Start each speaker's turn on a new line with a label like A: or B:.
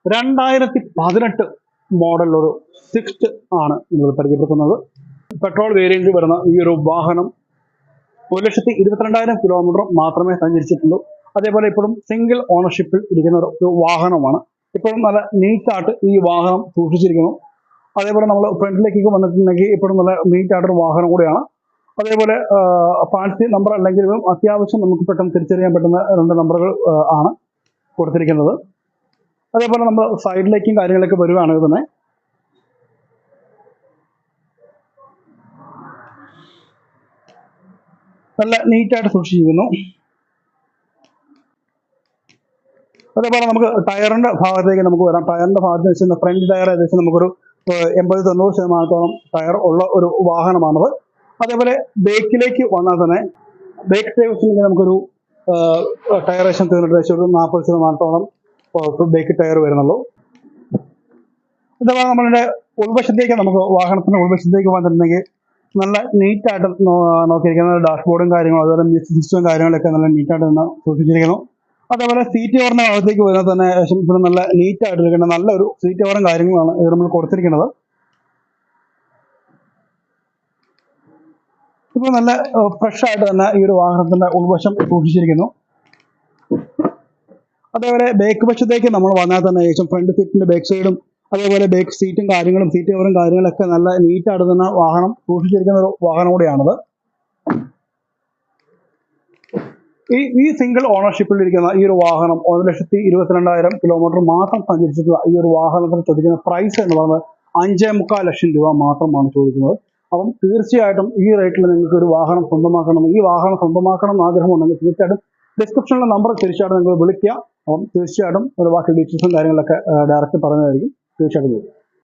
A: 2018 model ഒരു Swift ആണ് നിങ്ങൾ പരിചയപ്പെടുത്തുന്നത്. പെട്രോൾ വേരിയന്റ് വരുന്ന ഈ ഒരു വാഹനം 1,22,000 കിലോമീറ്റർ മാത്രമേ സഞ്ചരിച്ചിട്ടുള്ളൂ. അതേപോലെ ഇപ്പോഴും സിംഗിൾ ഓണർഷിപ്പിൽ ഇരിക്കുന്ന ഒരു വാഹനമാണ്. ഇപ്പോഴും നല്ല നീറ്റായിട്ട് ഈ വാഹനം സൂക്ഷിച്ചിരിക്കുന്നു. അതേപോലെ നമ്മൾ ഫ്രണ്ടിലേക്കൊക്കെ വന്നിട്ടുണ്ടെങ്കിൽ ഇപ്പോഴും നല്ല നീറ്റായിട്ടൊരു വാഹനം കൂടിയാണ്. അതേപോലെ ഫാൻസി നമ്പർ അല്ലെങ്കിലും അത്യാവശ്യം നമുക്ക് പെട്ടെന്ന് തിരിച്ചറിയാൻ പറ്റുന്ന 2 നമ്പറുകൾ ആണ് കൊടുത്തിരിക്കുന്നത്. അതേപോലെ നമ്മൾ സൈഡിലേക്കും കാര്യങ്ങളൊക്കെ വരുവാണെങ്കിൽ തന്നെ നല്ല നീറ്റായിട്ട് സൂക്ഷിച്ചിരിക്കുന്നു. അതേപോലെ നമുക്ക് ടയറിന്റെ ഭാഗത്തേക്ക് നമുക്ക് വരാം. ടയറിന്റെ ഭാഗത്ത് വെച്ച് ഫ്രണ്ട് ടയർ ഏകദേശം നമുക്കൊരു 80-90% ടയർ ഉള്ള ഒരു വാഹനമാണത്. അതേപോലെ ബേക്കിലേക്ക് വന്നാൽ തന്നെ ബേക്ക് ടയർ നമുക്കൊരു ടയർ ഏകദേശം തീർന്നിട്ട് ഒരു 40% ബേക്ക് ടയർ വരുന്നുള്ളൂ. അതേപോലെ നമ്മളുടെ ഉൾവശത്തേക്ക് നമുക്ക് വാഹനത്തിന്റെ ഉൾവശത്തേക്ക് വന്നിട്ടുണ്ടെങ്കിൽ നല്ല നീറ്റായിട്ട് നോക്കിയിരിക്കുന്ന ഡാഷ്ബോർഡും കാര്യങ്ങളും അതുപോലെ മ്യൂസിക് സിസ്റ്റവും കാര്യങ്ങളൊക്കെ നല്ല നീറ്റായിട്ട് തന്നെ സൂക്ഷിച്ചിരിക്കുന്നു. അതേപോലെ സീറ്റ് കവറിന്റെ ഭാഗത്തേക്ക് വരുന്നത് തന്നെ ഇവിടെ നല്ല നീറ്റായിട്ടിരിക്കുന്ന നല്ലൊരു സീറ്റ് കവറും കാര്യങ്ങളാണ് ഇത് നമ്മൾ കൊടുത്തിരിക്കുന്നത്. ഇപ്പോൾ നല്ല ഫ്രഷ് ആയിട്ട് തന്നെ ഈ ഒരു വാഹനത്തിന്റെ ഉൾവശം സൂക്ഷിച്ചിരിക്കുന്നു. അതേപോലെ ബേക്ക് വശത്തേക്ക് നമ്മൾ വന്നാൽ തന്നെ ഏകദേശം ഫ്രണ്ട് സീറ്റിന്റെ ബാക്ക് സൈഡും അതേപോലെ ബാക്ക് സീറ്റും കാര്യങ്ങളും സീറ്റ് കവറും കാര്യങ്ങളൊക്കെ നല്ല നീറ്റായിട്ട് തന്നെ വാഹനം സൂക്ഷിച്ചിരിക്കുന്ന ഒരു വാഹനം കൂടിയാണത്. ഈ സിംഗിൾ ഓണർഷിപ്പിൽ ഇരിക്കുന്ന ഈ ഒരു വാഹനം 1,22,000 കിലോമീറ്റർ മാത്രം സഞ്ചരിച്ചിട്ടുള്ള ഈ ഒരു വാഹനത്തിന് ചോദിക്കുന്ന പ്രൈസ് എന്ന് പറയുന്നത് 5.25 ലക്ഷം രൂപ മാത്രമാണ് ചോദിക്കുന്നത്. അപ്പം തീർച്ചയായിട്ടും ഈ റേറ്റിൽ നിങ്ങൾക്ക് ഒരു വാഹനം സ്വന്തമാക്കണം എന്ന് ആഗ്രഹമുണ്ടെങ്കിൽ തീർച്ചയായിട്ടും ഡിസ്ക്രിപ്ഷനിലെ നമ്പർ തീർച്ചയായിട്ടും നിങ്ങൾ വിളിക്കുക. അപ്പം തീർച്ചയായിട്ടും ഒരു ബാക്കി ഡീറ്റെയിൽസും കാര്യങ്ങളൊക്കെ ഡയറക്റ്റ് പറഞ്ഞതായിരിക്കും. തീർച്ചയായിട്ടും